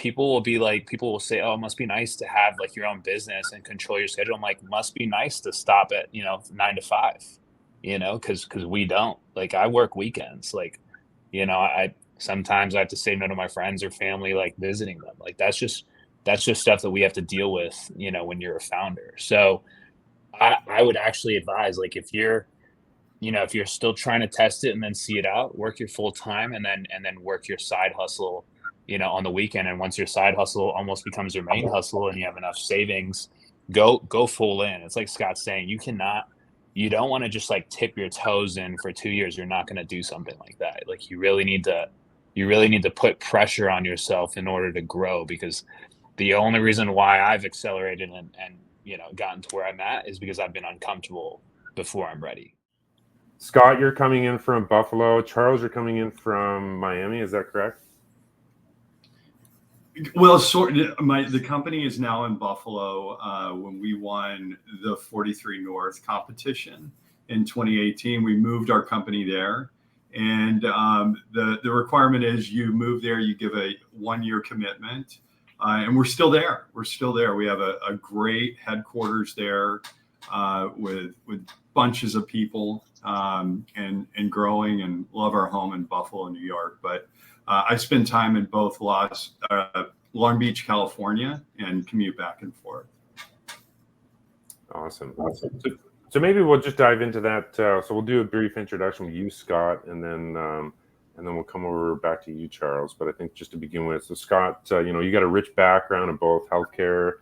people will say, oh, it must be nice to have like your own business and control your schedule. I'm like, must be nice to stop at, 9 to 5, because we don't. Like, I work weekends. Like, I sometimes I have to say no to my friends or family, like visiting them. Like, that's just stuff that we have to deal with, when you're a founder. So I would actually advise, like, if you're still trying to test it and then see it out, work your full time and then work your side hustle, on the weekend. And once your side hustle almost becomes your main hustle and you have enough savings, go full in. It's like Scott's saying, you don't want to just like tip your toes in for 2 years. You're not going to do something like that. Like, you really need to put pressure on yourself in order to grow, because the only reason why I've accelerated and gotten to where I'm at is because I've been uncomfortable before I'm ready. Scott, you're coming in from Buffalo. Charles, you're coming in from Miami. Is that correct? Well, the company is now in Buffalo. When we won the 43 North competition in 2018, we moved our company there. And the requirement is you move there, you give a 1-year commitment. And we're still there. We have a great headquarters there with bunches of people and growing, and love our home in Buffalo, New York. But I spend time in both Long Beach, California, and commute back and forth. Awesome. So maybe we'll just dive into that. So we'll do a brief introduction with you, Scott, and then we'll come over back to you, Charles. But I think just to begin with, so Scott, you got a rich background in both healthcare,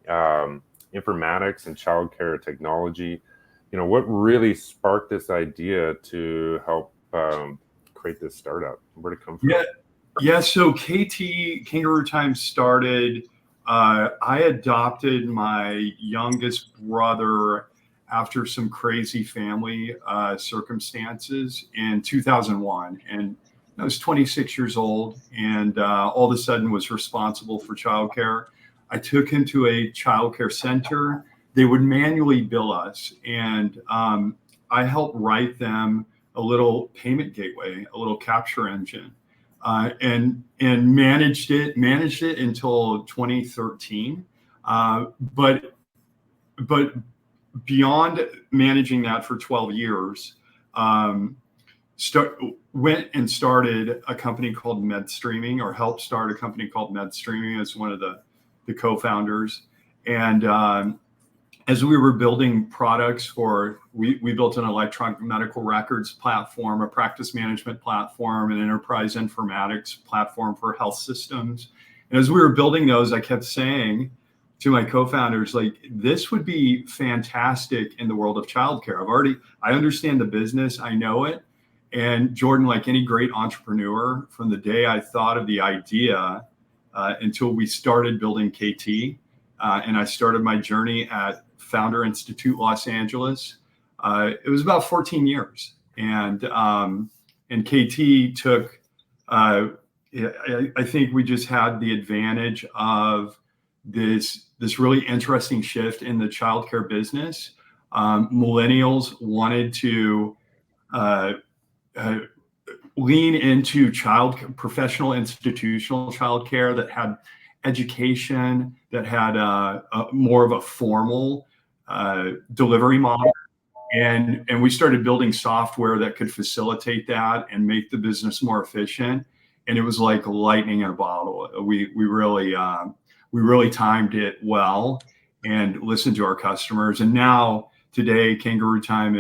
informatics, and childcare technology. What really sparked this idea to help create this startup? Where'd it come from? Yeah. So Kangarootime started. I adopted my youngest brother after some crazy family circumstances in 2001, and I was 26 years old, and all of a sudden was responsible for childcare. I took him to a childcare center. They would manually bill us, and I helped write them a little payment gateway, a little capture engine, and managed it until 2013. But beyond managing that for 12 years, went and started a company called MedStreaming, or helped start a company called MedStreaming as one of the co-founders. And as we were building products we built an electronic medical records platform, a practice management platform, an enterprise informatics platform for health systems. And as we were building those, I kept saying to my co-founders, like, this would be fantastic in the world of childcare. I understand the business, I know it. And Jordan, like any great entrepreneur, from the day I thought of the idea until we started building KT, and I started my journey at Founder Institute Los Angeles, it was about 14 years. And KT took, I think we just had the advantage of this really interesting shift in the childcare business. Millennials wanted to lean into professional institutional childcare that had education, that had more of a formal delivery model. And we started building software that could facilitate that and make the business more efficient. And it was like lightning in a bottle. We really timed it well and listened to our customers. And now today, Kangarootime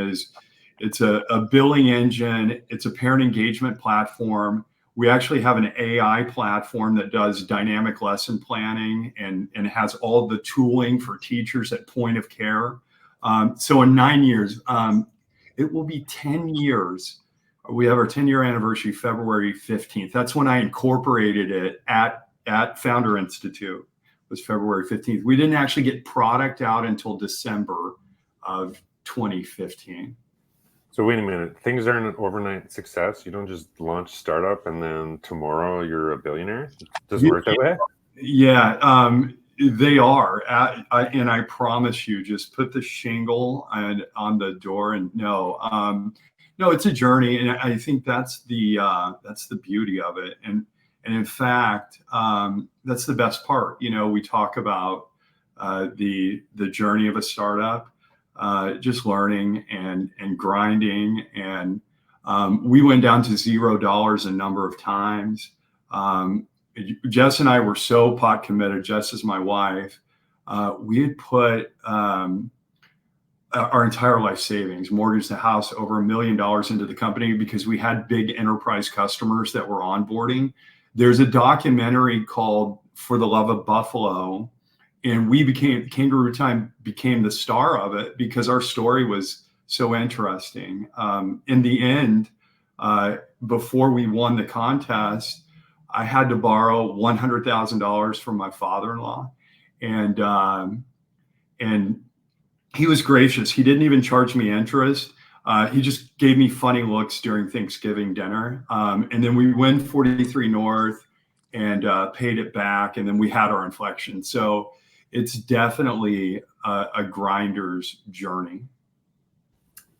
it's a billing engine. It's a parent engagement platform. We actually have an AI platform that does dynamic lesson planning and has all the tooling for teachers at point of care. So in 9 years, it will be 10 years. We have our 10-year anniversary, February 15th. That's when I incorporated it at Founder Institute, was February 15th. We didn't actually get product out until December of 2015. So wait a minute, things aren't an overnight success. You don't just launch startup and then tomorrow you're a billionaire. It doesn't work that way. Yeah, they are. And I promise you, just put the shingle on the door and no, it's a journey. And I think that's the beauty of it. And And in fact, that's the best part. We talk about the journey of a startup, just learning and grinding. And we went down to $0 a number of times. Jess and I were so pot committed. Jess is my wife. We had put our entire life savings, mortgaged the house, over $1 million into the company because we had big enterprise customers that were onboarding. There's a documentary called For the Love of Buffalo, and Kangarootime became the star of it because our story was so interesting. In the end, before we won the contest, I had to borrow $100,000 from my father-in-law, and he was gracious. He didn't even charge me interest. He just gave me funny looks during Thanksgiving dinner. And then we went 43 North and paid it back. And then we had our inflection. So it's definitely a grinder's journey.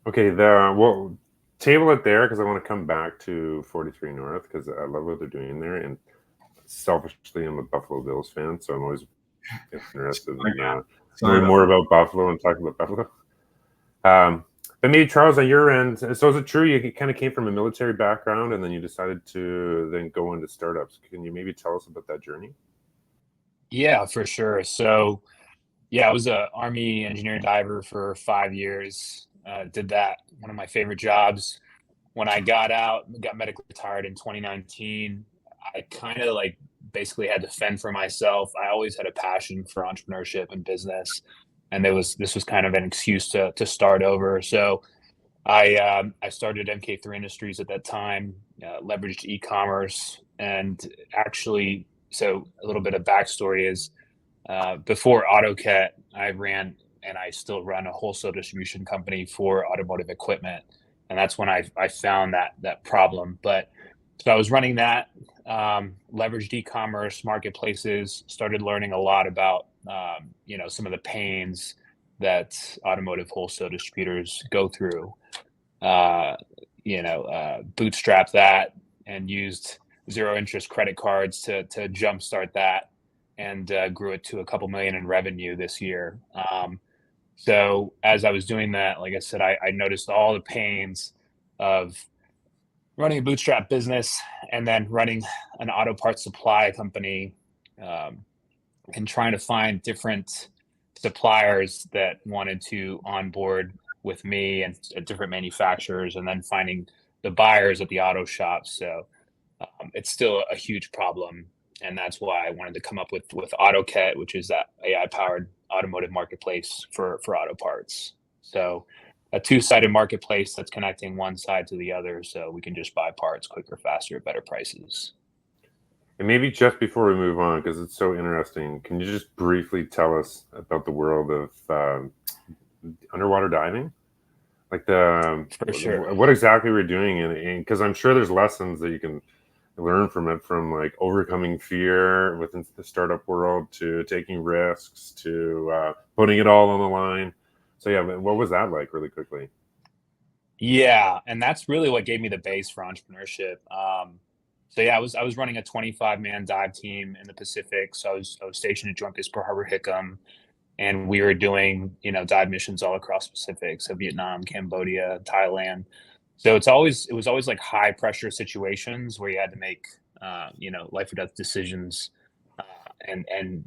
Okay, we'll table it there because I want to come back to 43 North because I love what they're doing there. And selfishly, I'm a Buffalo Bills fan, so I'm always interested in learning more about Buffalo and talking about Buffalo. But maybe, Charles, on your end, so is it true you kind of came from a military background and then you decided to then go into startups? Can you maybe tell us about that journey? Yeah, for sure. So, yeah, I was an Army engineer diver for 5 years. Did that, one of my favorite jobs. When I got out, got medically retired in 2019, I kind of basically had to fend for myself. I always had a passion for entrepreneurship and business, and this was kind of an excuse to start over. So I started MK3 Industries at that time, leveraged e-commerce, and actually, so a little bit of backstory is before Autoket, I ran and I still run a wholesale distribution company for automotive equipment, and that's when I found that problem. But so I was running that, leveraged e-commerce marketplaces, started learning a lot about some of the pains that automotive wholesale distributors go through. Bootstrap that and used zero interest credit cards to jumpstart that, and grew it to a couple million in revenue this year. So as I was doing that, like I said, I noticed all the pains of running a bootstrap business and then running an auto parts supply company, and trying to find different suppliers that wanted to onboard with me and different manufacturers, and then finding the buyers at the auto shops. So it's still a huge problem. And that's why I wanted to come up with Autoket, which is that AI-powered automotive marketplace for auto parts. So a two-sided marketplace that's connecting one side to the other, so we can just buy parts quicker, faster, at better prices. And maybe just before we move on, because it's so interesting, can you just briefly tell us about the world of underwater diving? For sure. What exactly we're doing, and because I'm sure there's lessons that you can learn from it, from overcoming fear within the startup world to taking risks to putting it all on the line. So yeah, what was that like, really quickly? Yeah, and that's really what gave me the base for entrepreneurship. So yeah, I was running a 25-man dive team in the Pacific. So I was stationed at Drunkest Pearl Harbor Hickam, and we were doing dive missions all across the Pacific, so Vietnam, Cambodia, Thailand. So it was always like high pressure situations where you had to make life or death decisions, and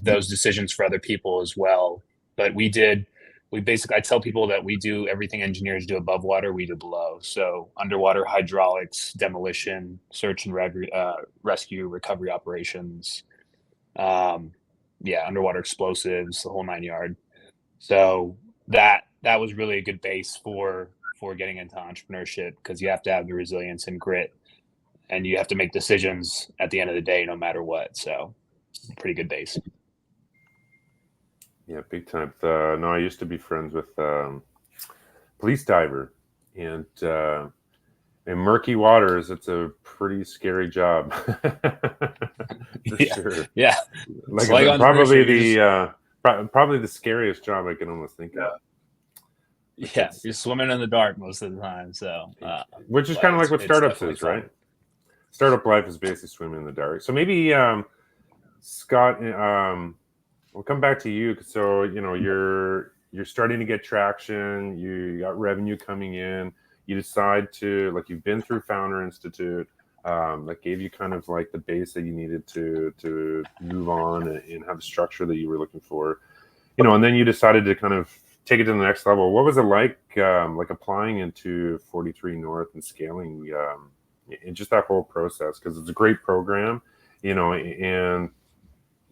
those decisions for other people as well. But I tell people that we do everything engineers do above water, we do below. So underwater hydraulics, demolition, search and rescue, recovery operations, underwater explosives, the whole 9 yard. So that was really a good base for getting into entrepreneurship, because you have to have the resilience and grit, and you have to make decisions at the end of the day, no matter what. So pretty good base. Yeah, big time. No, I used to be friends with police diver, and in murky waters, it's a pretty scary job. For sure. Yeah. Probably the scariest job I can almost think of. Yeah, you're swimming in the dark most of the time. So, which is kind of like what startups is, right? startup life is basically swimming in the dark. So maybe Scott, we'll come back to you. So you're starting to get traction. You got revenue coming in. You decide to, like, you've been through Founder Institute. That gave you kind of like the base that you needed to move on and have the structure that you were looking for. And then you decided to kind of take it to the next level. What was it like applying into 43 North and scaling, and just that whole process? Because it's a great program, and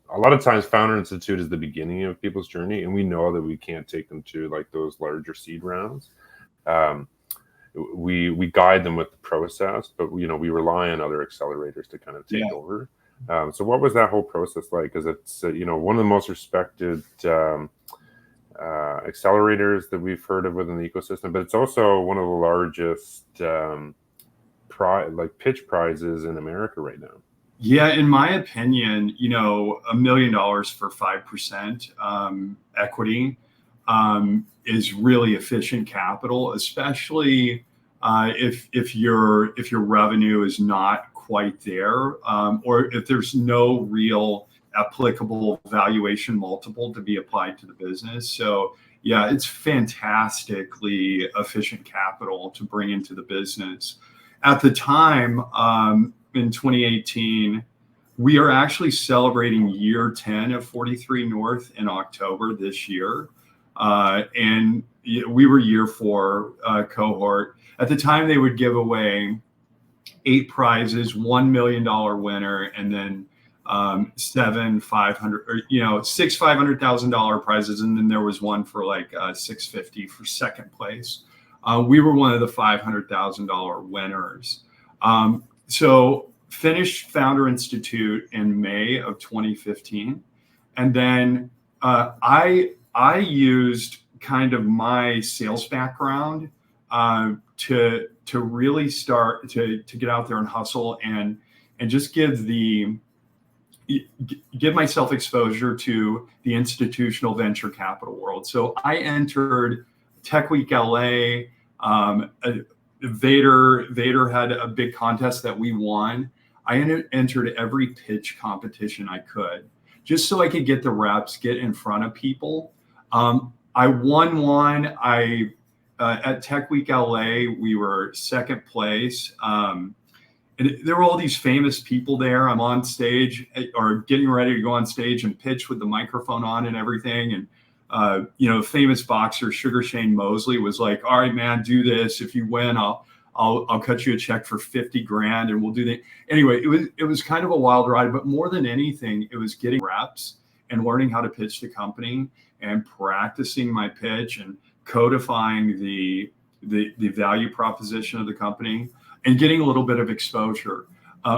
a lot of times Founder Institute is the beginning of people's journey, and we know that we can't take them to like those larger seed rounds. We guide them with the process, but we rely on other accelerators to kind of take over. So what was that whole process like? Because it's one of the most respected accelerators that we've heard of within the ecosystem, but it's also one of the largest pitch prizes in America right now. Yeah, in my opinion, $1 million for 5% equity is really efficient capital, especially if your revenue is not quite there, or if there's no real applicable valuation multiple to be applied to the business. So yeah, it's fantastically efficient capital to bring into the business. At the time, in 2018, we are actually celebrating year 10 of 43 North in October this year. And we were year 4 cohort. At the time, they would give away 8 prizes, $1 million winner, and then 6 $500,000 prizes, and then there was one for like $650 for second place. We were one of the $500,000 winners. So finished Founder Institute in May of 2015, and then I used kind of my sales background to really start to get out there and hustle and just give myself exposure to the institutional venture capital world. So I entered Tech Week LA. Vader had a big contest that we won. I entered every pitch competition I could, just so I could get the reps, get in front of people. I won one. At Tech Week LA, we were second place. And there were all these famous people there. I'm on stage or getting ready to go on stage and pitch with the microphone on and everything. And famous boxer Sugar Shane Mosley was like, "All right, man, do this. If you win, I'll cut you a check for 50 grand and we'll do that." Anyway, it was kind of a wild ride, but more than anything, it was getting reps and learning how to pitch the company and practicing my pitch and codifying the value proposition of the company and getting a little bit of exposure.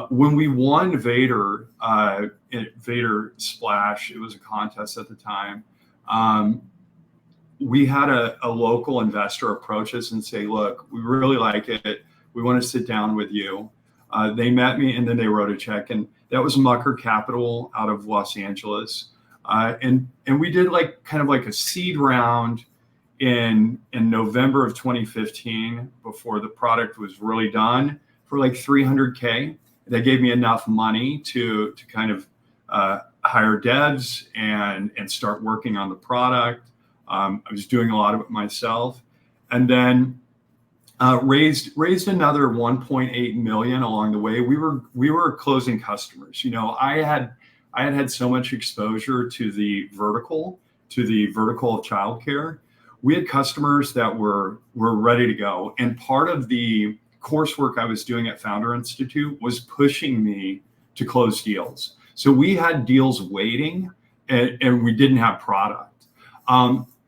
When we won Vader Splash, it was a contest at the time. We had a local investor approach us and say, "Look, we really like it. We want to sit down with you." They met me and then they wrote a check, and that was Mucker Capital out of Los Angeles. And we did kind of a seed round in November of 2015 before the product was really done for like $300K. They gave me enough money to kind of hire devs and start working on the product. I was doing a lot of it myself, and then raised another 1.8 million along the way. We were closing customers. I had so much exposure to the vertical of childcare. We had customers that were ready to go, and part of the coursework I was doing at Founder Institute was pushing me to close deals. So we had deals waiting, and we didn't have product.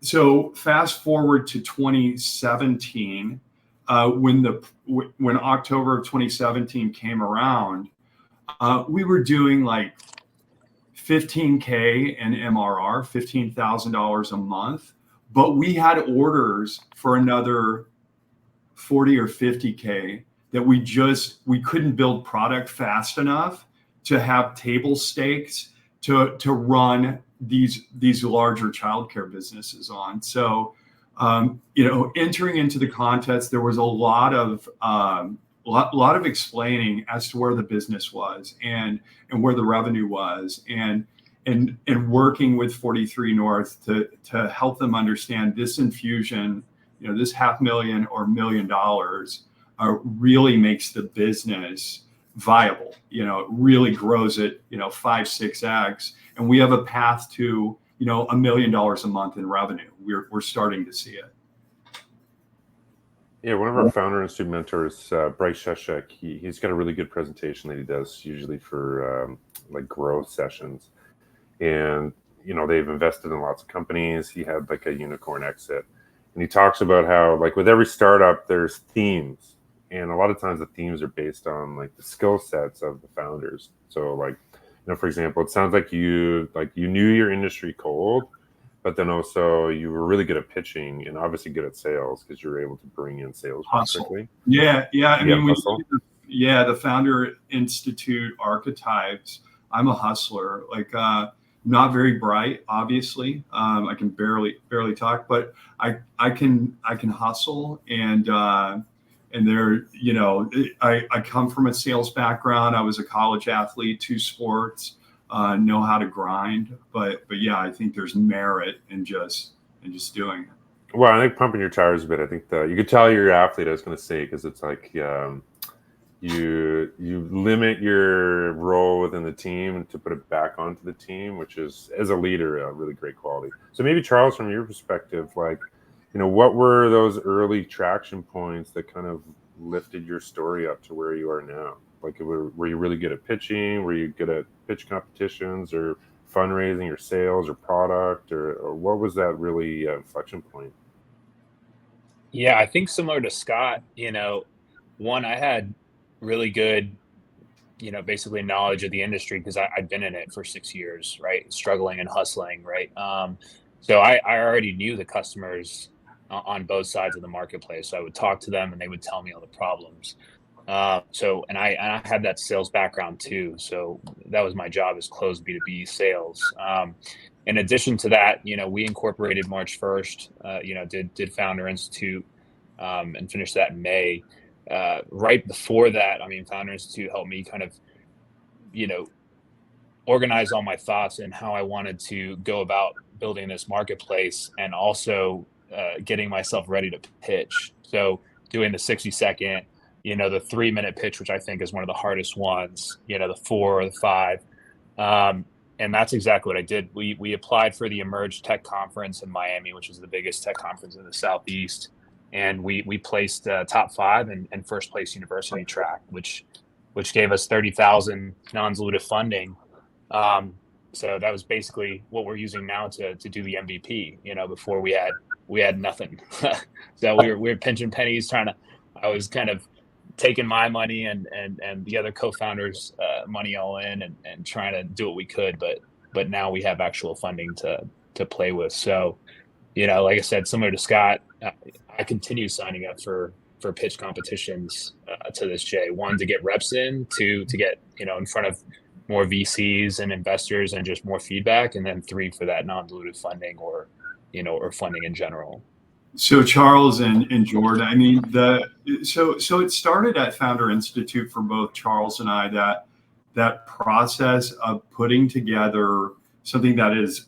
So fast forward to 2017, when October of 2017 came around, we were doing like $15K in MRR, $15,000 a month, but we had orders for another 40 or 50K that we couldn't build product fast enough to have table stakes to run these larger childcare businesses on. So, entering into the contest, there was a lot of lot of explaining as to where the business was and where the revenue was, and working with 43 North to help them understand this infusion, this $500,000 or $1 million really makes the business viable. It really grows it, 5-6x, and we have a path to $1 million a month in revenue. We're starting to see it. Yeah, one of our founder institute mentors, Bryce Sheshek, he's got a really good presentation that he does usually for like growth sessions, and they've invested in lots of companies. He had like a unicorn exit, and he talks about how like with every startup there's themes, and a lot of times the themes are based on like the skill sets of the founders. So like for example, it sounds like you knew your industry cold, but then also you were really good at pitching and obviously good at sales because you were able to bring in sales quickly. Yeah. I mean, the Founder Institute archetypes. I'm a hustler, like not very bright, obviously. I can barely talk, but I can hustle, and there, I come from a sales background. I was a college athlete, 2 sports. Know how to grind, but yeah, I think there's merit in just doing it. Well, I think pumping your tires a bit. I think you could tell you're an athlete. I was going to say, because it's like you limit your role within the team to put it back onto the team, which is, as a leader, a really great quality. So maybe Charles, from your perspective, like what were those early traction points that kind of lifted your story up to where you are now? Like, were you really good at pitching? Were you good at pitch competitions or fundraising or sales or product, or what was that really inflection point? Yeah, I think similar to Scott, one, I had really good, basically knowledge of the industry because I'd been in it for 6 years, right? Struggling and hustling, right? So I already knew the customers on both sides of the marketplace. So I would talk to them and they would tell me all the problems. And I had that sales background too. So that was my job, is close B2B sales. In addition to that, we incorporated March 1st, did Founder Institute, and finished that in May. Right before that, Founder Institute helped me kind of, organize all my thoughts and how I wanted to go about building this marketplace, and also getting myself ready to pitch. So doing the 60-second, the 3-minute pitch, which I think is one of the hardest ones, the 4 or the 5. And that's exactly what I did. We applied for the Emerge Tech Conference in Miami, which is the biggest tech conference in the Southeast. And we placed top 5 and first place university track, which gave us $30,000 non-dilutive funding. So that was basically what we're using now to do the MVP. Before we had nothing. So we were pinching pennies, I was kind of taking my money and the other co-founders' money all in and trying to do what we could, but now we have actual funding to play with. So, like I said, similar to Scott, I continue signing up for pitch competitions to this day. 1, to get reps in, 2, to get in front of more VCs and investors and just more feedback, and then 3, for that non-dilutive funding or funding in general. So Charles and Jordan, so it started at Founder Institute for both Charles and I, that process of putting together something that is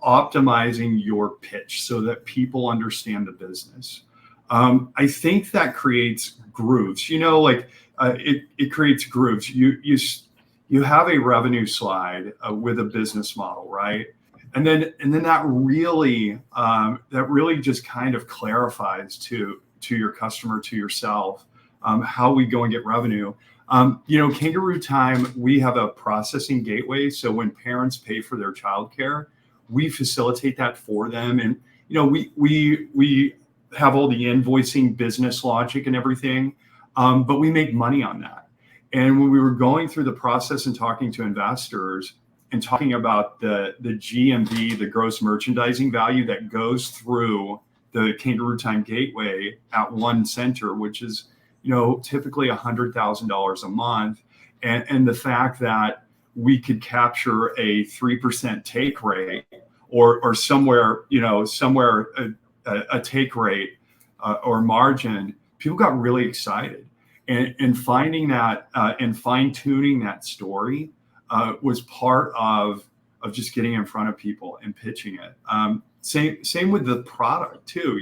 optimizing your pitch so that people understand the business. I think that creates grooves. It creates grooves. You have a revenue slide with a business model, right? And then that really just kind of clarifies to your customer, to yourself, how we go and get revenue. Kangarootime, we have a processing gateway. So when parents pay for their childcare, we facilitate that for them. And we have all the invoicing, business logic and everything, but we make money on that. And when we were going through the process and talking to investors and talking about the GMV, the gross merchandising value that goes through the Kangarootime gateway at one center, which is, typically $100,000 a month. And the fact that we could capture a 3% take rate or somewhere a take rate or margin, people got really excited. and finding that and fine tuning that story was part of just getting in front of people and pitching it. Same with the product too.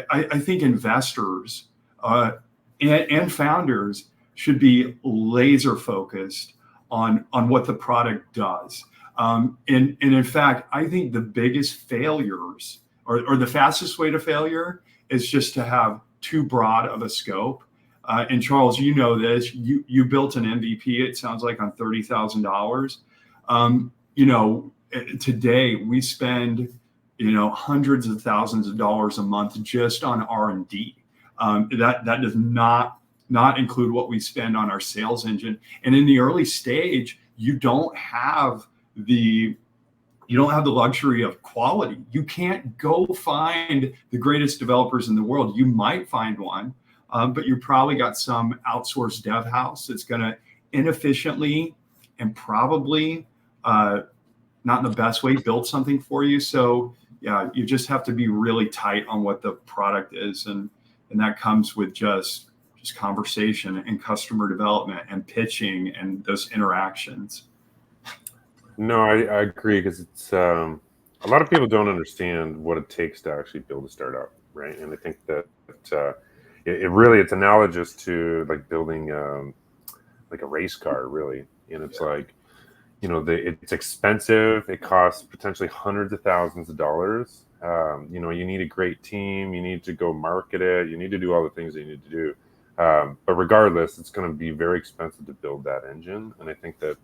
I think investors and founders should be laser focused on what the product does. And in fact, I think the biggest failures or the fastest way to failure is just to have too broad of a scope. And Charles, you know this, you built an MVP, it sounds like, on $30,000. Today we spend, hundreds of thousands of dollars a month just on R&D. That does not include what we spend on our sales engine. And in the early stage, you don't have the luxury of quality. You can't go find the greatest developers in the world. You might find one, but you probably got some outsourced dev house that's going to inefficiently and probably not in the best way build something for you. So yeah, you just have to be really tight on what the product is, and that comes with just conversation and customer development and pitching and those interactions. No, I agree, because it's a lot of people don't understand what it takes to actually build a startup, right? And I think that it's analogous to like building like a race car, really. And it's like, it's expensive. It costs potentially hundreds of thousands of dollars. You need a great team. You need to go market it. You need to do all the things that you need to do. But regardless, it's going to be very expensive to build that engine. And I think that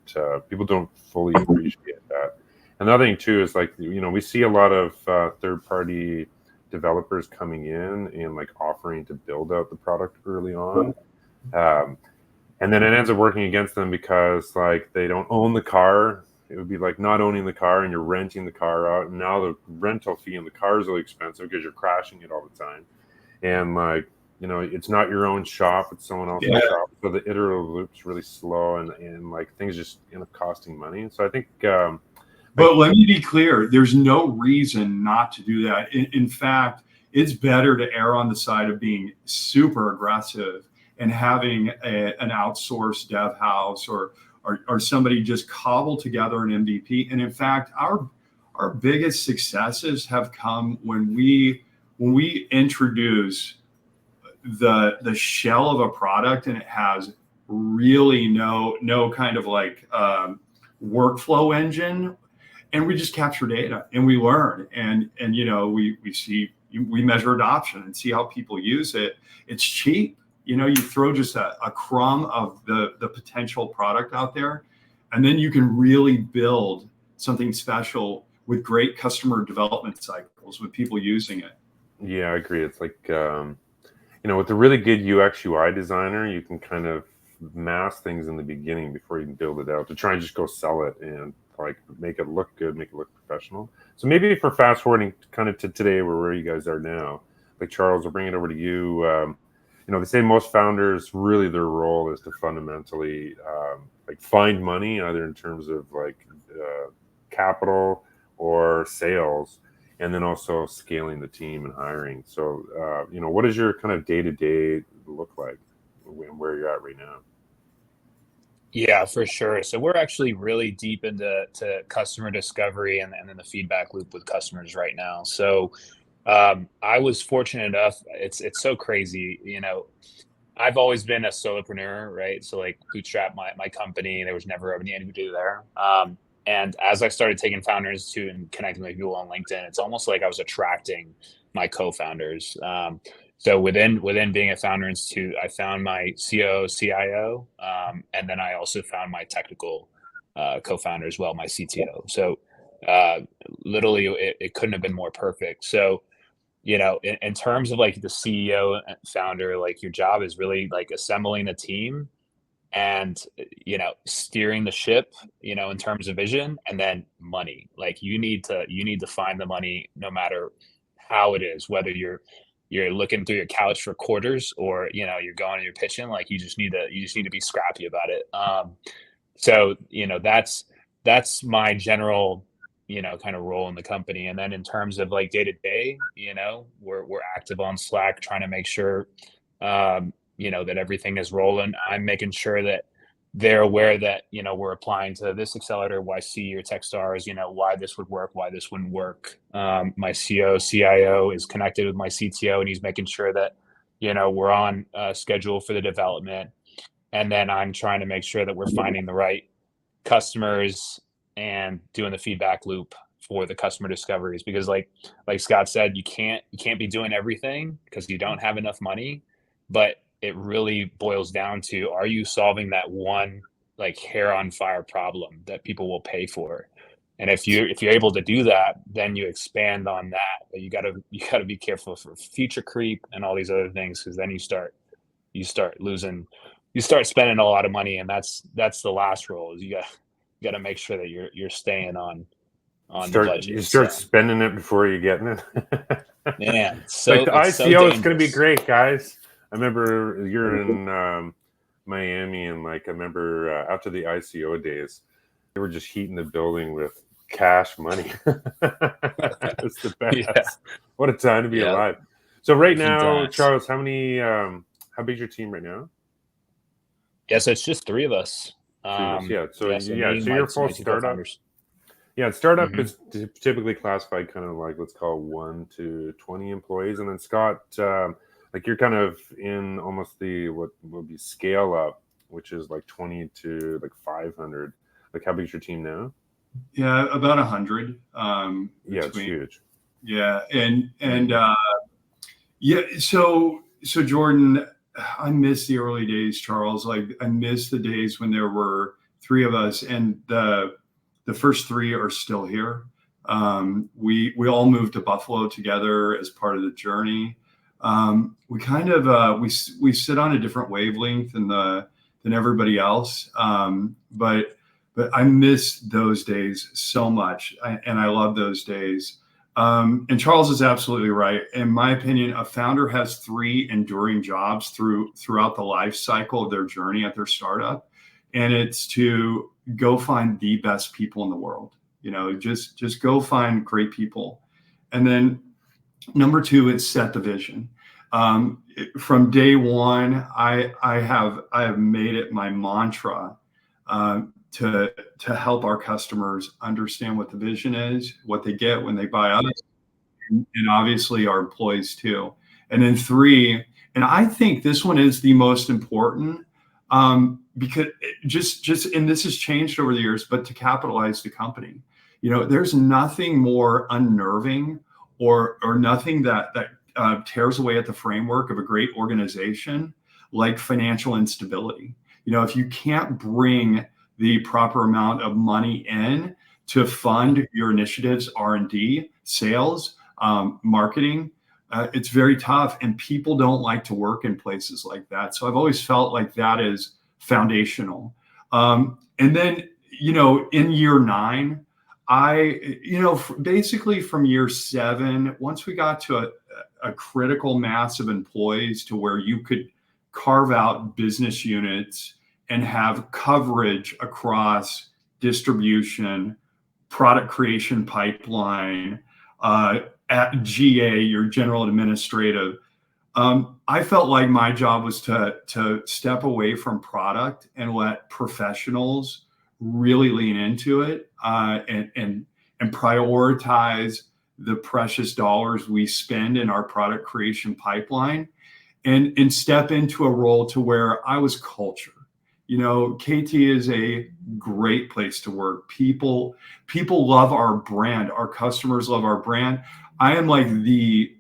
people don't fully appreciate that. Another thing too is, like, we see a lot of third-party developers coming in and like offering to build out the product early on. And then it ends up working against them because like they don't own the car. It would be like not owning the car and you're renting the car out. And now the rental fee on the car is really expensive because you're crashing it all the time. And like, it's not your own shop, it's someone else's shop. So the iterative loop's really slow and like things just end up costing money. So I think but let me be clear, there's no reason not to do that. In fact, it's better to err on the side of being super aggressive and having an outsourced dev house or somebody just cobble together an MVP. And in fact, our biggest successes have come when we introduce the shell of a product and it has really no kind of like workflow engine, and we just capture data and we learn and we measure adoption and see how people use it. It's cheap. You throw just a crumb of the potential product out there, and then you can really build something special with great customer development cycles with people using it. Yeah, I agree. It's like, with a really good UX UI designer, you can kind of mask things in the beginning before you can build it out to try and just go sell it and like make it look good, make it look professional. So maybe for fast forwarding kind of to today, where you guys are now, like Charles, I'll bring it over to you. They say most founders, really their role is to fundamentally like find money, either in terms of like capital or sales, and then also scaling the team and hiring. So, what does your kind of day-to-day look like where you're at right now? Yeah, for sure. So we're actually really deep into customer discovery and then the feedback loop with customers right now. So I was fortunate enough. It's so crazy. I've always been a solopreneur, right? So like bootstrap my company. There was never anybody there. And as I started taking founders to and connecting with people on LinkedIn, it's almost like I was attracting my co-founders. So within being a Founder Institute, I found my COO, CIO, and then I also found my technical co-founder as well, my CTO. So literally, it couldn't have been more perfect. So in terms of like the CEO and founder, like your job is really like assembling a team and steering the ship, in terms of vision, and then money. Like you need to find the money no matter how it is, whether you're looking through your couch for quarters or you're going and you're pitching. Like you just need to be scrappy about it. So that's my general kind of role in the company. And then in terms of like day to day, we're active on Slack trying to make sure that everything is rolling. I'm making sure that they're aware that, we're applying to this accelerator, why C or Techstars, why this would work, why this wouldn't work. My CO, CIO is connected with my CTO, and he's making sure that, we're on schedule for the development. And then I'm trying to make sure that we're finding the right customers and doing the feedback loop for the customer discoveries, because like Scott said, you can't be doing everything because you don't have enough money. But it really boils down to, are you solving that one like hair on fire problem that people will pay for? And if you're able to do that, then you expand on that. But you gotta be careful for feature creep and all these other things, because then you start losing, you start spending a lot of money, and that's the last rule, is you gotta make sure that you're staying on the budget. You start spending it before you get it. Man, like the ICO is going to be dangerous. great, guys. I remember you're in Miami, and like I remember after the ICO days, they were just heating the building with cash money. It's the best. Yeah. What a time to be Yeah. alive. So right Different now, times. Charles, how big's your team right now? Yeah, so it's just three of us. Yeah. So me, so you're a full my two startup. co-founders. Yeah, startup Mhm. is typically classified kind of like, let's call it 1 to 20 employees, and then Scott, like you're kind of in almost the what would be scale up, which is like 20 to like 500. Like, how big's your team now? Yeah, about 100. Yeah, it's huge. Yeah, and yeah. So Jordan, I miss the early days, Charles. Like I miss the days when there were three of us, and the first three are still here. We all moved to Buffalo together as part of the journey. We kind of we sit on a different wavelength than everybody else. But I miss those days so much, and I love those days. And Charles is absolutely right. In my opinion, a founder has three enduring jobs throughout the life cycle of their journey at their startup, and it's to go find the best people in the world. Just go find great people, and then number two, it's set the vision. From day one, I have made it my mantra to help our customers understand what the vision is, what they get when they buy us, and obviously our employees too. And then three, and I think this one is the most important, because and this has changed over the years, but to capitalize the company. There's nothing more unnerving or nothing that tears away at the framework of a great organization like financial instability. If you can't bring the proper amount of money in to fund your initiatives, R&D, sales, marketing, it's very tough, and people don't like to work in places like that. So I've always felt like that is foundational. And then, in year 9, basically from year 7, once we got to a critical mass of employees to where you could carve out business units and have coverage across distribution, product creation pipeline, at GA, your general administrative. I felt like my job was to step away from product and let professionals really lean into it, and prioritize the precious dollars we spend in our product creation pipeline, and step into a role to where I was culture. KT is a great place to work. People love our brand. Our customers love our brand. I am like the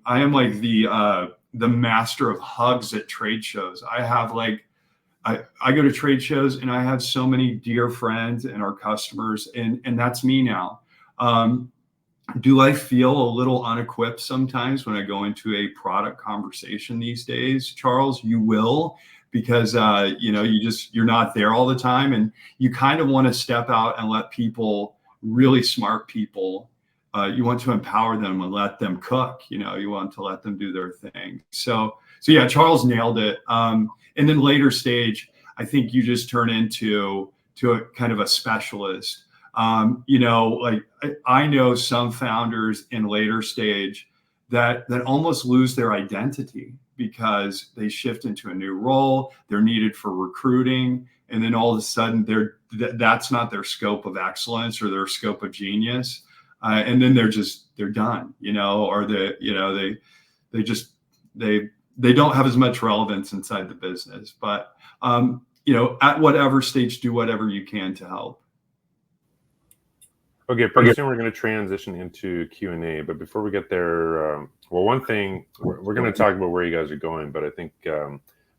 master of hugs at trade shows. I go to trade shows, and I have so many dear friends and our customers, and that's me now. Do I feel a little unequipped sometimes when I go into a product conversation these days, Charles? You will, because you're not there all the time, and you kind of want to step out and let people, really smart people, you want to empower them and let them cook. You want to let them do their thing. So yeah, Charles nailed it. And then later stage, I think you just turn into a kind of a specialist. Like I know some founders in later stage that almost lose their identity. because they shift into a new role. They're needed for recruiting, and then all of a sudden that's not their scope of excellence or their scope of genius, and then they're done, or they don't have as much relevance inside the business. But at whatever stage, do whatever you can to help. Okay, pretty soon we're going to transition into Q&A, but before we get there, one thing, we're going to talk about where you guys are going, but I think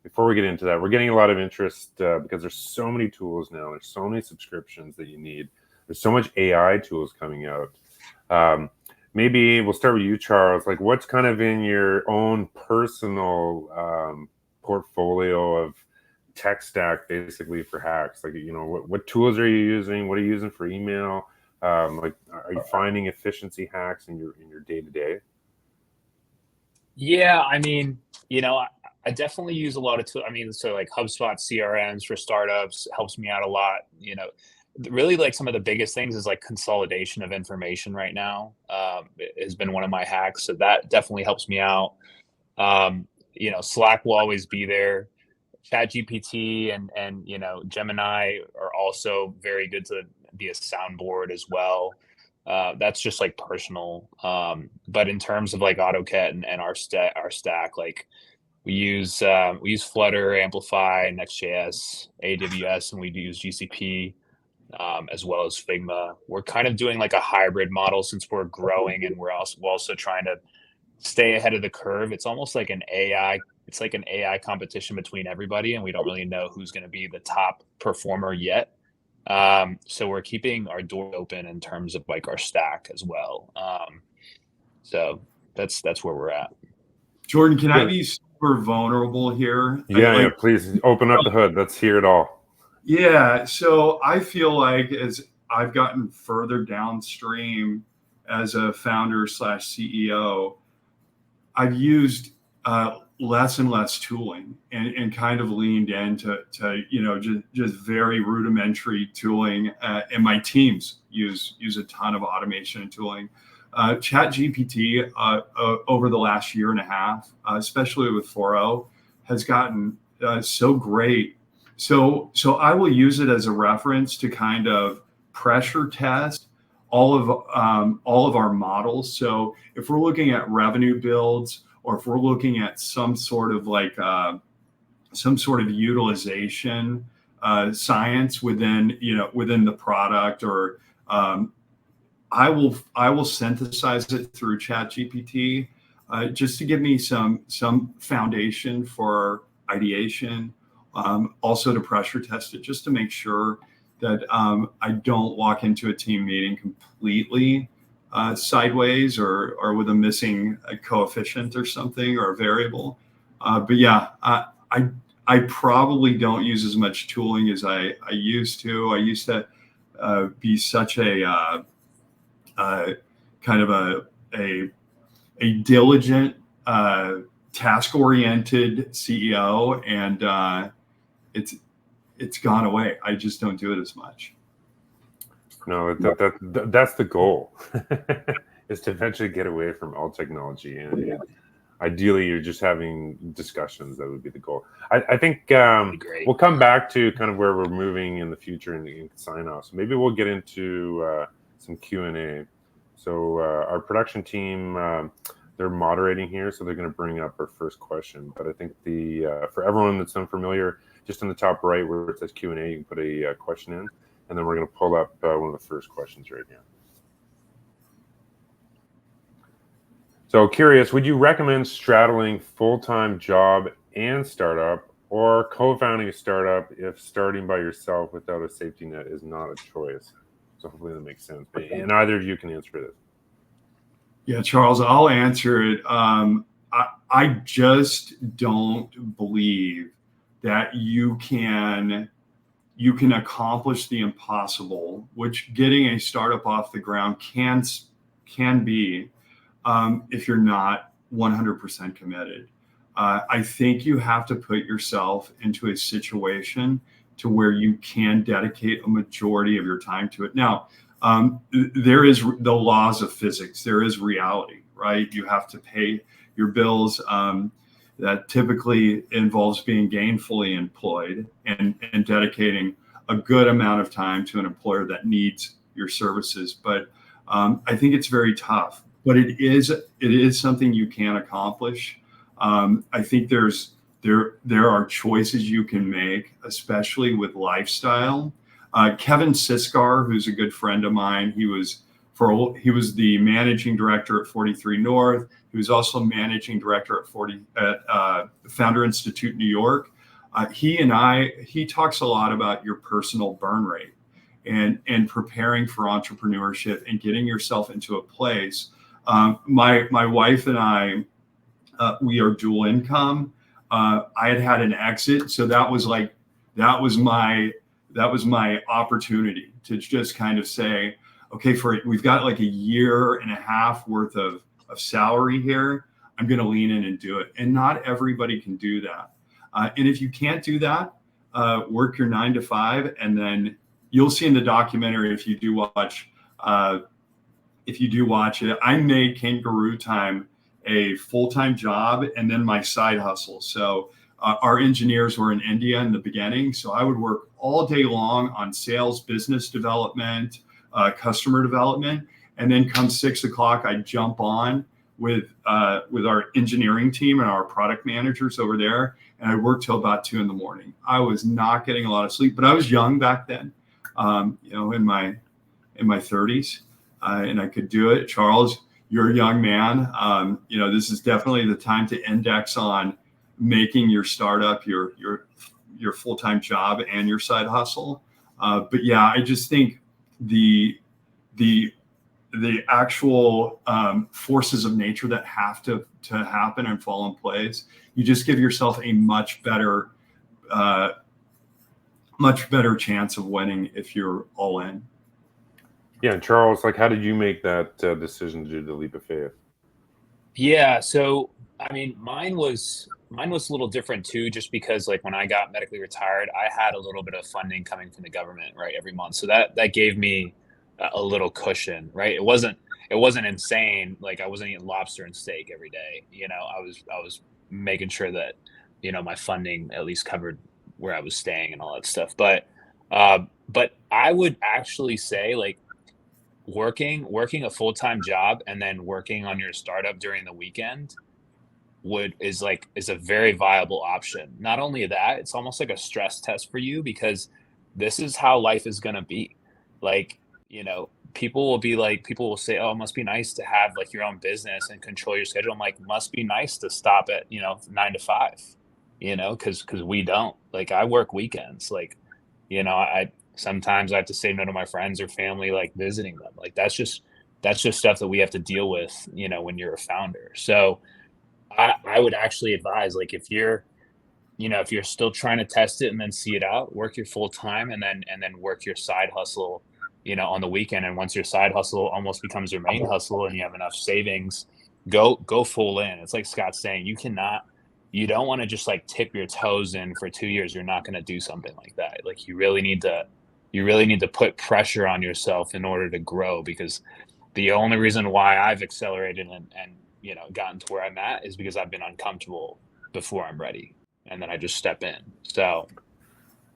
before we get into that, we're getting a lot of interest because there's so many tools now, there's so many subscriptions that you need, there's so much AI tools coming out. Maybe we'll start with you, Charles. Like, what's kind of in your own personal portfolio of tech stack, basically, for hacks? Like, what tools are you using? What are you using for email? Are you finding efficiency hacks in your day-to-day? Yeah, I mean, I definitely use a lot of tools. I mean, so like HubSpot CRMs for startups helps me out a lot. Really, like, some of the biggest things is like consolidation of information right now. It has been one of my hacks, so that definitely helps me out. Slack will always be there. ChatGPT and Gemini are also very good to be a soundboard as well. That's just like personal. But in terms of like Autoket and our stack, like we use Flutter, Amplify, Next.js, AWS, and we use GCP, as well as Figma. We're kind of doing like a hybrid model since we're growing, and we're also trying to stay ahead of the curve. It's almost like an AI. It's like an AI competition between everybody, and we don't really know who's going to be the top performer yet. So we're keeping our door open in terms of like our stack as well. So that's where we're at. Jordan, can I be super vulnerable here? Yeah, please open up the hood. Let's hear it all. Yeah, so I feel like as I've gotten further downstream as a founder / CEO, I've used less and less tooling and kind of leaned into just very rudimentary tooling, and my teams use a ton of automation and tooling. ChatGPT over the last year and a half, especially with 4.0, has gotten so great. So I will use it as a reference to kind of pressure test all of our models. So if we're looking at revenue builds, or if we're looking at some sort of utilization science within the product, or I will synthesize it through ChatGPT just to give me some foundation for ideation, also to pressure test it, just to make sure that I don't walk into a team meeting completely sideways or with a missing coefficient or something, or a variable. But yeah, I probably don't use as much tooling as I used to. I used to be such a kind of a diligent, task-oriented CEO, and it's gone away. I just don't do it as much. No, that's the goal, is to eventually get away from all technology, and ideally you're just having discussions. That would be the goal. I think we'll come back to kind of where we're moving in the future and sign off. So maybe we'll get into some Q&A. So our production team, they're moderating here, so they're going to bring up our first question. But I think for everyone that's unfamiliar, just in the top right where it says Q&A, you can put a question in. And then we're going to pull up one of the first questions right now. So curious, would you recommend straddling full-time job and startup, or co-founding a startup if starting by yourself without a safety net is not a choice? So hopefully that makes sense. And either of you can answer this. Yeah, Charles, I'll answer it. I just don't believe that you can accomplish the impossible, which getting a startup off the ground can be, if you're not 100% committed. I think you have to put yourself into a situation to where you can dedicate a majority of your time to it. Now, there is the laws of physics. There is reality, right? You have to pay your bills. that typically involves being gainfully employed and dedicating a good amount of time to an employer that needs your services. But I think it's very tough, but it is something you can accomplish. I think there are choices you can make, especially with lifestyle. Kevin Siskar, who's a good friend of mine, he was the managing director at 43 North. He was also managing director at Founder Institute New York. He talks a lot about your personal burn rate and preparing for entrepreneurship and getting yourself into a place. My wife and I, we are dual income. I had an exit, so that was my opportunity to just kind of say, okay, we've got like a year and a half worth of salary here. I'm going to lean in and do it. And not everybody can do that. And if you can't do that, work your 9 to 5, and then you'll see in the documentary, if you do watch it, I made Kangarootime a full-time job and then my side hustle. So our engineers were in India in the beginning, so I would work all day long on sales, business development, customer development, and then come 6 o'clock, I'd jump on with our engineering team and our product managers over there, and I worked till about 2 a.m. I was not getting a lot of sleep, but I was young back then, in my 30s, and I could do it. Charles, you're a young man. This is definitely the time to index on making your startup your full-time job and your side hustle. But yeah, I just think the actual forces of nature that have to happen and fall in place, you just give yourself a much better chance of winning if you're all in. Yeah, and Charles, like, how did you make that decision to do the leap of faith? Yeah, so I mean, mine was a little different too, just because like when I got medically retired, I had a little bit of funding coming from the government, right, every month. So that gave me a little cushion, right? It wasn't insane. Like I wasn't eating lobster and steak every day. I was making sure that, my funding at least covered where I was staying and all that stuff. But I would actually say like working a full-time job and then working on your startup during the weekend is a very viable option. Not only that, it's almost like a stress test for you, because this is how life is going to be. Like, people will say, oh, it must be nice to have like your own business and control your schedule. I'm like, must be nice to stop at 9 to 5, because we don't. Like, I work weekends. Like, I sometimes I have to say no to my friends or family, like visiting them. Like that's just stuff that we have to deal with, when you're a founder. So I would actually advise, like, if you're still trying to test it and then see it out, work your full time and then work your side hustle, on the weekend. And once your side hustle almost becomes your main hustle and you have enough savings, go full in. It's like Scott's saying, you don't want to just like tip your toes in for 2 years. You're not going to do something like that. Like you really need to put pressure on yourself in order to grow, because the only reason why I've accelerated and gotten to where I'm at is because I've been uncomfortable before I'm ready. And then I just step in. So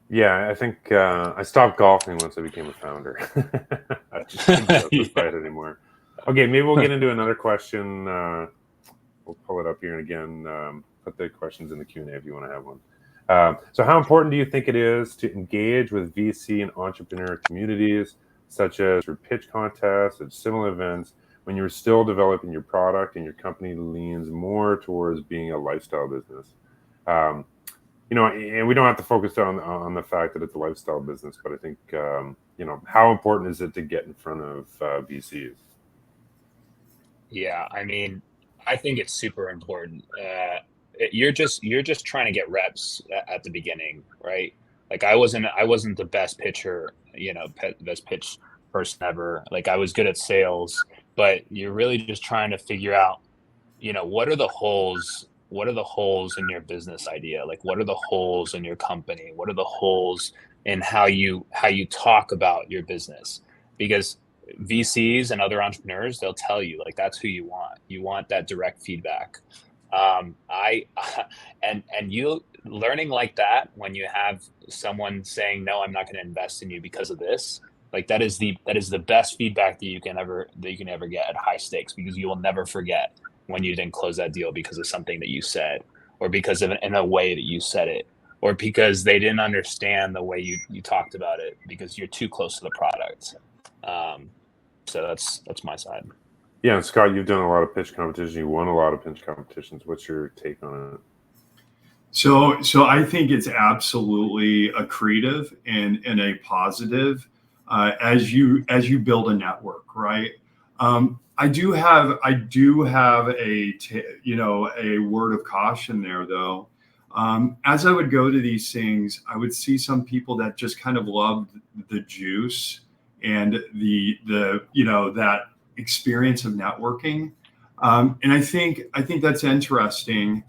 yeah, I think I stopped golfing once I became a founder. I just couldn't justify it anymore. Okay, maybe we'll get into another question. We'll pull it up here, and again, put the questions in the Q&A if you want to have one. So how important do you think it is to engage with VC and entrepreneur communities, such as through pitch contests and similar events, when you're still developing your product and your company leans more towards being a lifestyle business? And we don't have to focus on the fact that it's a lifestyle business, but I think, how important is it to get in front of VCs? Yeah, I mean, I think it's super important. You're just trying to get reps at the beginning, right? Like I wasn't the best pitcher, best pitch person ever. Like I was good at sales, but you're really just trying to figure out, what are the holes in your business idea? Like what are the holes in your company? What are the holes in how you talk about your business? Because VCs and other entrepreneurs, they'll tell you like that's who you want. You want that direct feedback. I and you learning like that when you have someone saying, no, I'm not going to invest in you because of this, like that is the best feedback that you can ever get at high stakes, because you will never forget when you didn't close that deal because of something that you said, or because of in a way that you said it, or because they didn't understand the way you talked about it because you're too close to the product. So that's my side. Yeah, and Scott, you've done a lot of pitch competitions. You won a lot of pitch competitions. What's your take on it? So I think it's absolutely accretive and a positive as you build a network, right? I do have a word of caution there, though. As I would go to these things, I would see some people that just kind of loved the juice and the that experience of networking, and I think that's interesting.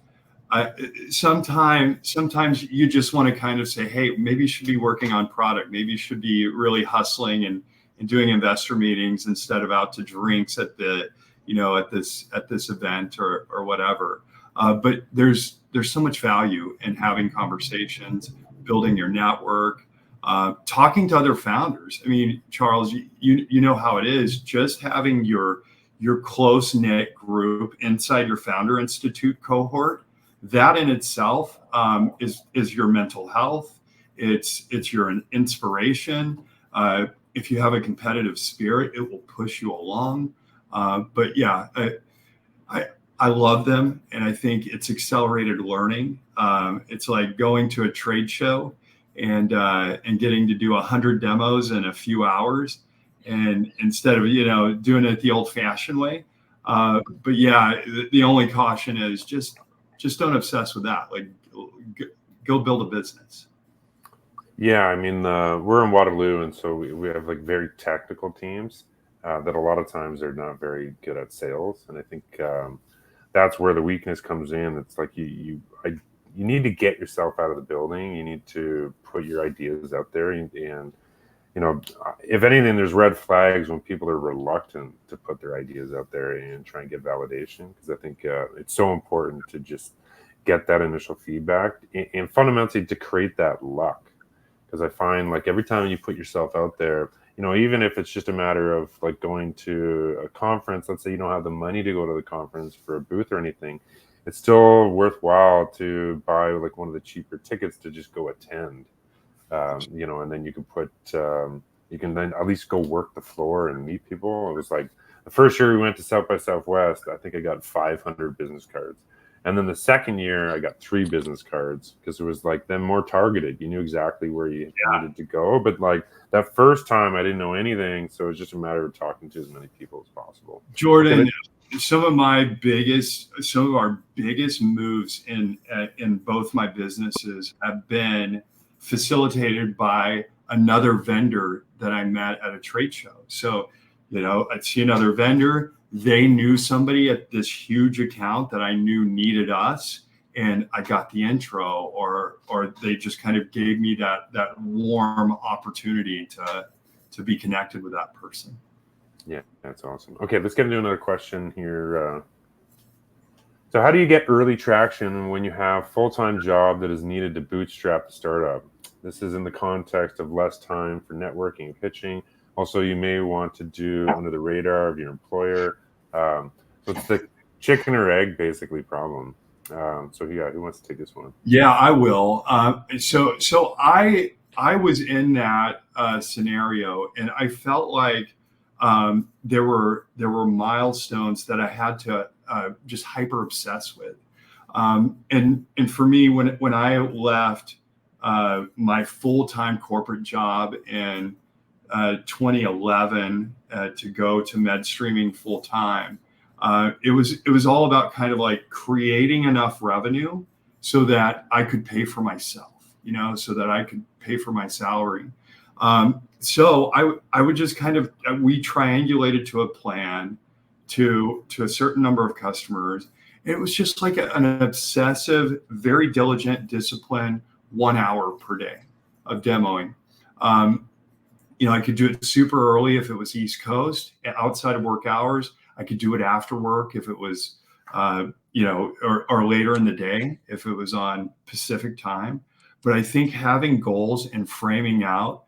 Sometimes you just want to kind of say, hey, maybe you should be working on product. Maybe you should be really hustling and doing investor meetings instead of out to drinks at this event or whatever. But there's so much value in having conversations, building your network, talking to other founders. I mean, Charles, you know how it is. Just having your close knit group inside your Founder Institute cohort, that in itself is your mental health. It's your inspiration. If you have a competitive spirit, it will push you along. But yeah, I love them, and I think it's accelerated learning. It's like going to a trade show and getting to do 100 demos in a few hours, and instead of doing it the old-fashioned way. But yeah, the only caution is just don't obsess with that. Like, go build a business. Yeah, I mean, we're in Waterloo, and so we have like very technical teams that a lot of times are not very good at sales, and I think that's where the weakness comes in. It's like you need to get yourself out of the building. You need to put your ideas out there, and if anything, there's red flags when people are reluctant to put their ideas out there and try and get validation, because I think it's so important to just get that initial feedback and fundamentally to create that luck. Because I find like every time you put yourself out there, even if it's just a matter of like going to a conference, let's say you don't have the money to go to the conference for a booth or anything, it's still worthwhile to buy like one of the cheaper tickets to just go attend. And then you can then at least go work the floor and meet people. It was like the first year we went to South by Southwest, I think I got 500 business cards. And then the second year I got 3 business cards, because it was like then more targeted. You knew exactly where you needed to go. But like that first time I didn't know anything. So it was just a matter of talking to as many people as possible. Jordan, some of our biggest moves in both my businesses have been facilitated by another vendor that I met at a trade show. So, I'd see another vendor, they knew somebody at this huge account that I knew needed us, and I got the intro, or they just kind of gave me that warm opportunity to be connected with that person. Yeah, that's awesome. Okay, let's get into another question here. So how do you get early traction when you have a full-time job that is needed to bootstrap the startup? This is in the context of less time for networking and pitching. Also, you may want to do under the radar of your employer. So it's the chicken or egg basically problem. So yeah, who wants to take this one? Yeah, I will. So I was in that scenario, and I felt like there were milestones that I had to just hyper obsess with. And for me, when I left my full-time corporate job in 2011 to go to med streaming full time, it was all about kind of like creating enough revenue so that I could pay for myself, so that I could pay for my salary. So I would just kind of, we triangulated to a plan to a certain number of customers. It was just like an obsessive, very diligent, disciplined 1 hour per day of demoing. I could do it super early if it was East Coast, outside of work hours. I could do it after work if it was or later in the day if it was on Pacific time. But I think having goals and framing out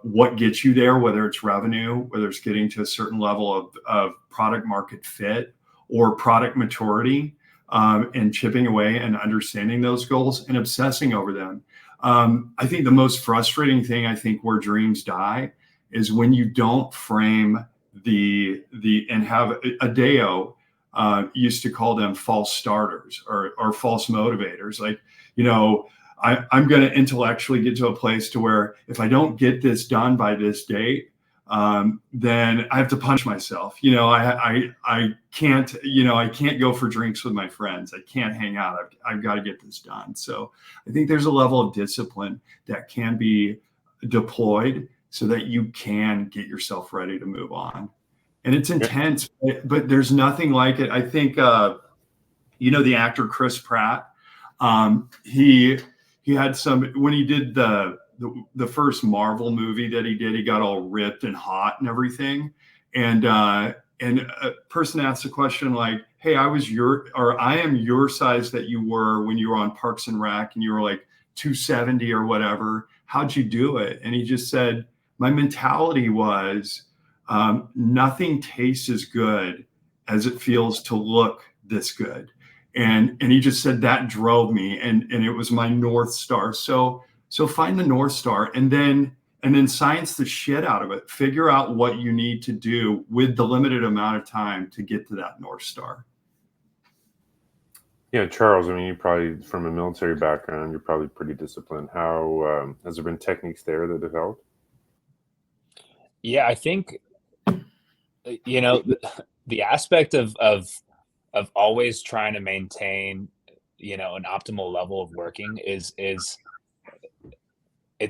what gets you there, whether it's revenue, whether it's getting to a certain level of product market fit or product maturity, and chipping away and understanding those goals and obsessing over them. I think the most frustrating thing, I think, where dreams die is when you don't frame and have a Deo used to call them false starters or false motivators. Like, I'm going to intellectually get to a place to where if I don't get this done by this date, then I have to punch myself. I can't, I can't go for drinks with my friends. I can't hang out. I've got to get this done. So I think there's a level of discipline that can be deployed so that you can get yourself ready to move on. And it's intense, but there's nothing like it. I think, the actor Chris Pratt, he had when he did the first Marvel movie that he did, he got all ripped and hot and everything. And a person asked a question like, hey, I am your size that you were when you were on Parks and Rec and you were like 270 or whatever. How'd you do it? And he just said, my mentality was, nothing tastes as good as it feels to look this good. And he just said that drove me, and it was my North Star. So find the North Star and then science the shit out of it. Figure out what you need to do with the limited amount of time to get to that North Star. Yeah, Charles, I mean, you probably, from a military background, you're probably pretty disciplined. How has there been techniques there that have helped? Yeah, I think, the aspect of always trying to maintain, an optimal level of working is it's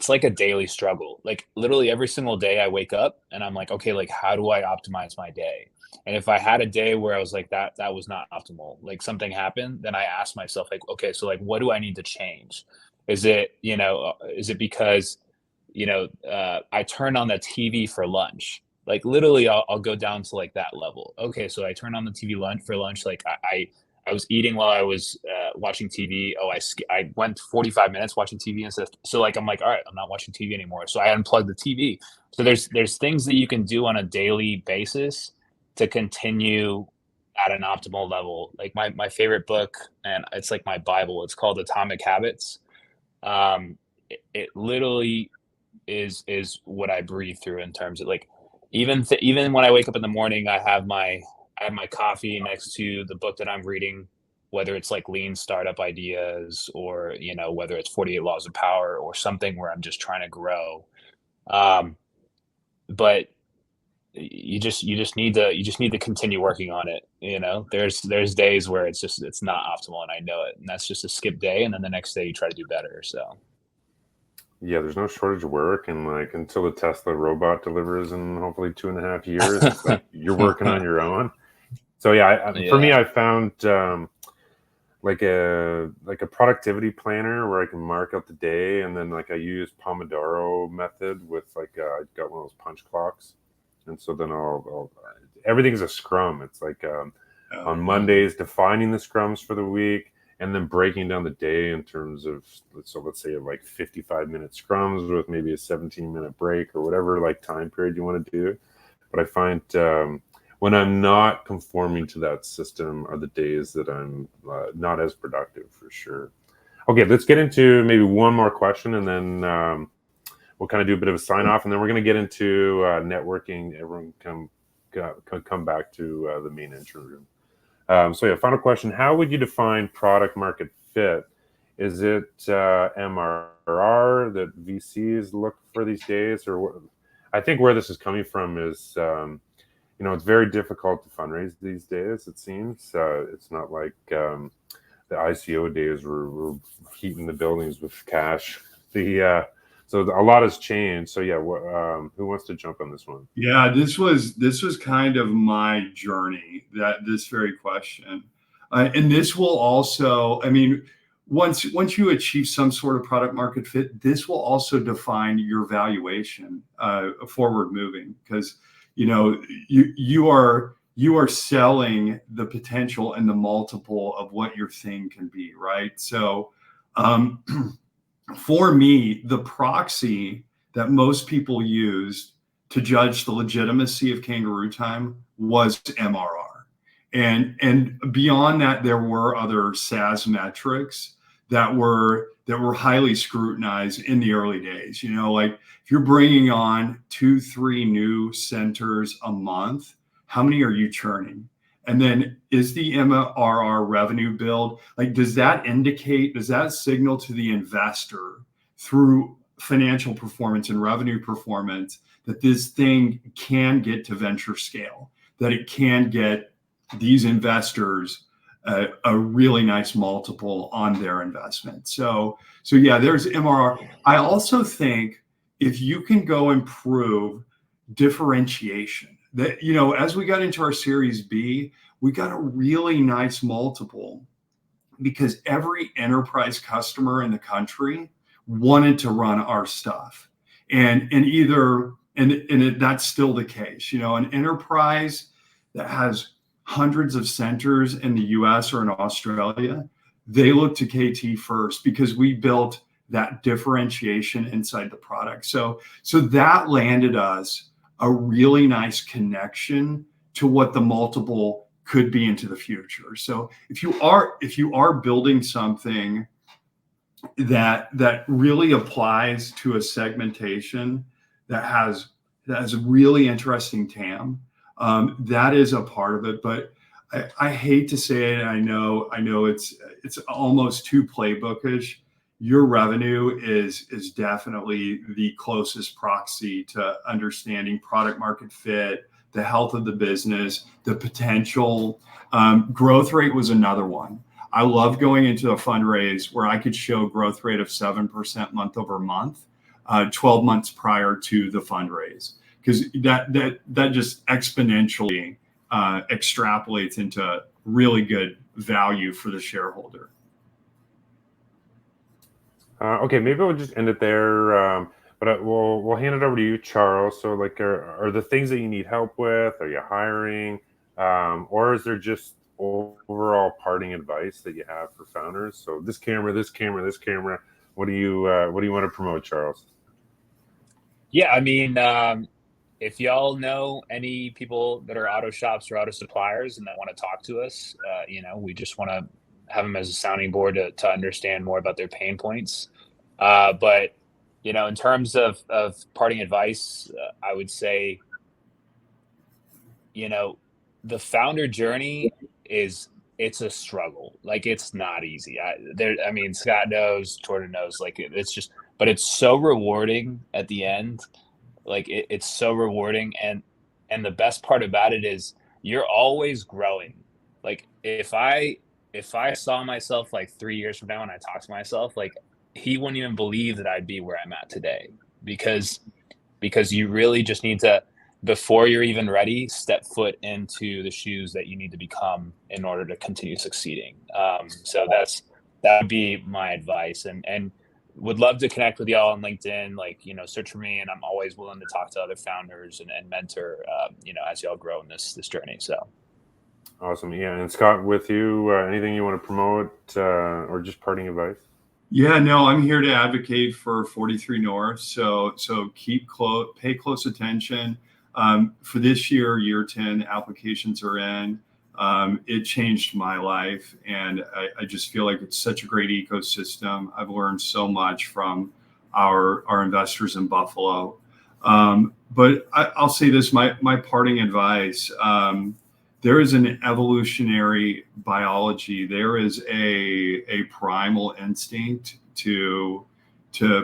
like a daily struggle. Like literally every single day I wake up and I'm like, okay, like how do I optimize my day? And if I had a day where I was like that was not optimal, like something happened, then I ask myself like, okay, so like what do I need to change? Is it because, I turned on the TV for lunch? Like literally I'll go down to like that level. Okay, so I turned on the TV for lunch. Like I was eating while I was watching TV. Oh, I went 45 minutes watching TV and stuff. So like, I'm like, all right, I'm not watching TV anymore. So I unplugged the TV. So there's things that you can do on a daily basis to continue at an optimal level. Like my favorite book, and it's like my Bible, it's called Atomic Habits. It literally is what I breathe through in terms of like, even when I wake up in the morning, I have my coffee next to the book that I'm reading, whether it's like lean startup ideas or, whether it's 48 Laws of Power or something where I'm just trying to grow. But you just need to continue working on it. There's days where it's not optimal and I know it, and that's just a skip day. And then the next day you try to do better. So. Yeah, there's no shortage of work, and like until the Tesla robot delivers in hopefully 2.5 years, it's like you're working on your own. So for me, I found like a productivity planner where I can mark out the day, and then like I use Pomodoro method with like I got one of those punch clocks, and so then I'll everything's a scrum. It's like on Mondays defining the scrums for the week. And then breaking down the day in terms of, let's say like 55-minute scrums with maybe a 17-minute break or whatever like time period you want to do. But I find when I'm not conforming to that system are the days that I'm not as productive for sure. Okay, let's get into maybe one more question, and then we'll kind of do a bit of a sign off, and then we're going to get into networking. Everyone come back to the main intro room. Final question. How would you define product market fit? Is it MRR that VCs look for these days? Or what? I think where this is coming from is, it's very difficult to fundraise these days, it seems. It's not like the ICO days were heating the buildings with cash. So a lot has changed. So who wants to jump on this one? Yeah, this was kind of my journey, this very question, and this will also, I mean, once you achieve some sort of product market fit, this will also define your valuation forward moving, because you are you are selling the potential and the multiple of what your thing can be, right? So for me, the proxy that most people used to judge the legitimacy of Kangarootime was MRR. And beyond that, there were other SaaS metrics that were highly scrutinized in the early days. You know, like if you're bringing on 2-3 new centers a month, how many are you churning? And then is the MRR revenue build, like, does that signal to the investor through financial performance and revenue performance that this thing can get to venture scale, that it can get these investors a really nice multiple on their investment? So yeah, there's MRR. I also think if you can go improve differentiation, that, you know, as we got into our Series B, we got a really nice multiple because every enterprise customer in the country wanted to run our stuff. And that's still the case. You know, an enterprise that has hundreds of centers in the US or in Australia, they look to KT first because we built that differentiation inside the product. So that landed us a really nice connection to what the multiple could be into the future. So if you are building something that really applies to a segmentation that has a really interesting TAM, that is a part of it. But I hate to say it. I know it's almost too playbookish. Your revenue is definitely the closest proxy to understanding product market fit, the health of the business, the potential. Growth rate was another one. I love going into a fundraise where I could show growth rate of 7% month over month, 12 months prior to the fundraise, because that just exponentially extrapolates into really good value for the shareholder. Okay, maybe we'll just end it there. But we'll hand it over to you, Charles. So, like, are the things that you need help with? Are you hiring, or is there just overall parting advice that you have for founders? So, this camera. What do you want to promote, Charles? Yeah, I mean, if y'all know any people that are auto shops or auto suppliers and that want to talk to us, you know, we just want to have them as a sounding board to understand more about their pain points. But, you know, in terms of parting advice, I would say, you know, the founder journey it's a struggle. Like, it's not easy. I mean, Scott knows, Jordan knows, like, it's just, but it's so rewarding at the end. Like, it's so rewarding. And the best part about it is you're always growing. Like, if I saw myself like 3 years from now and I talk to myself, like, he wouldn't even believe that I'd be where I'm at today, because you really just need to, before you're even ready, step foot into the shoes that you need to become in order to continue succeeding. So that would be my advice, and would love to connect with y'all on LinkedIn. Like, you know, search for me, and I'm always willing to talk to other founders and mentor, you know, as y'all grow in this journey. So. Awesome. Yeah. And Scott, with you, anything you want to promote or just parting advice? Yeah, no, I'm here to advocate for 43 North. So pay close attention. For this year 10 applications are in. It changed my life, and I just feel like it's such a great ecosystem. I've learned so much from our investors in Buffalo. But I'll say this, my parting advice, there is an evolutionary biology. There is a primal instinct to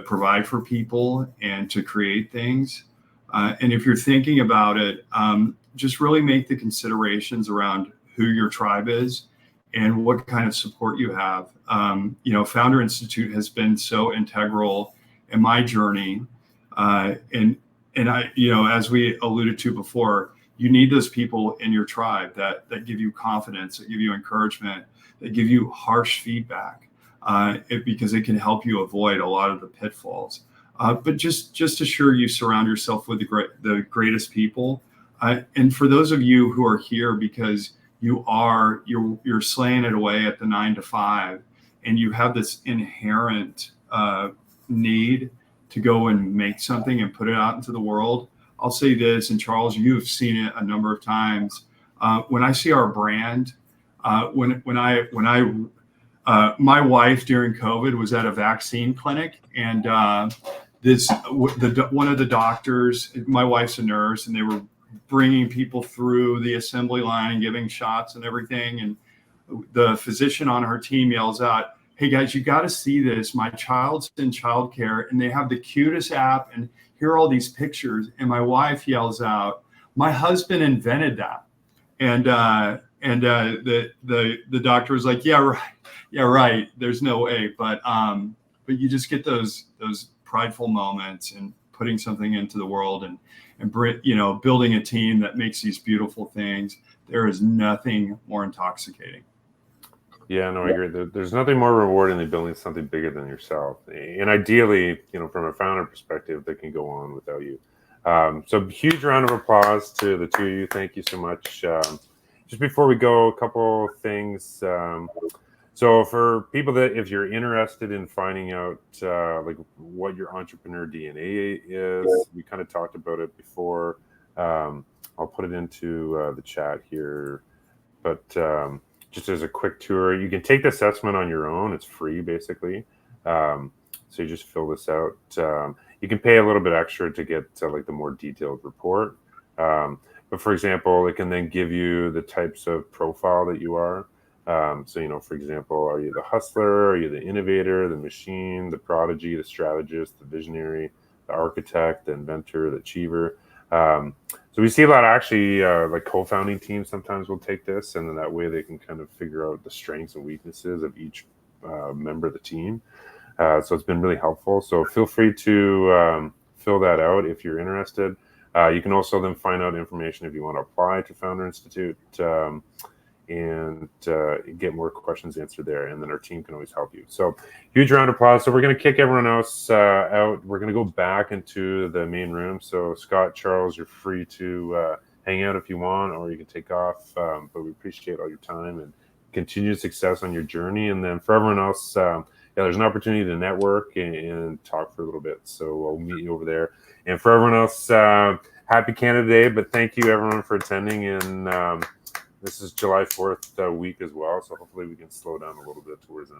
provide for people and to create things. And if you're thinking about it, just really make the considerations around who your tribe is and what kind of support you have. You know, Founder Institute has been so integral in my journey. And I, you know, as we alluded to before, you need those people in your tribe that give you confidence, that give you encouragement, that give you harsh feedback, because it can help you avoid a lot of the pitfalls. But just assure you surround yourself with the greatest people. And for those of you who are here because you're slaying it away at the 9 to 5, and you have this inherent need to go and make something and put it out into the world. I'll say this, and Charles, you've seen it a number of times. When I see our brand, my wife during COVID was at a vaccine clinic, and one of the doctors, my wife's a nurse, and they were bringing people through the assembly line and giving shots and everything. And the physician on her team yells out, "Hey guys, you got to see this. My child's in childcare and they have the cutest app, and here are all these pictures." And my wife yells out, "My husband invented that." And the doctor was like, "Yeah, right. There's no way." But you just get those prideful moments and putting something into the world and building a team that makes these beautiful things. There is nothing more intoxicating. Yeah, no, I agree. There's nothing more rewarding than building something bigger than yourself. And ideally, from a founder perspective, that can go on without you. So huge round of applause to the two of you. Thank you so much. Just before we go, a couple things. So for people that, if you're interested in finding out like what your entrepreneur DNA is, we kind of talked about it before. I'll put it into the chat here, but just as a quick tour, you can take the assessment on your own. It's free, basically. So you just fill this out. You can pay a little bit extra to get like the more detailed report. But for example, it can then give you the types of profile that you are. So, for example, are you the hustler? Are you the innovator, the machine, the prodigy, the strategist, the visionary, the architect, the inventor, the achiever? So we see a lot of actually like co-founding teams sometimes will take this, and then that way they can kind of figure out the strengths and weaknesses of each member of the team. So it's been really helpful. So feel free to fill that out if you're interested. You can also then find out information if you want to apply to Founder Institute. And get more questions answered there, and then our team can always help you. So huge round of applause. So we're going to kick everyone else out. We're going to go back into the main room. So Scott, Charles, you're free to hang out if you want, or you can take off. But we appreciate all your time and continued success on your journey. And then for everyone else, there's an opportunity to network and talk for a little bit. So we'll meet you over there. And for everyone else, happy Canada Day. But thank you everyone for attending. And this is July 4th week as well, so hopefully we can slow down a little bit towards the end of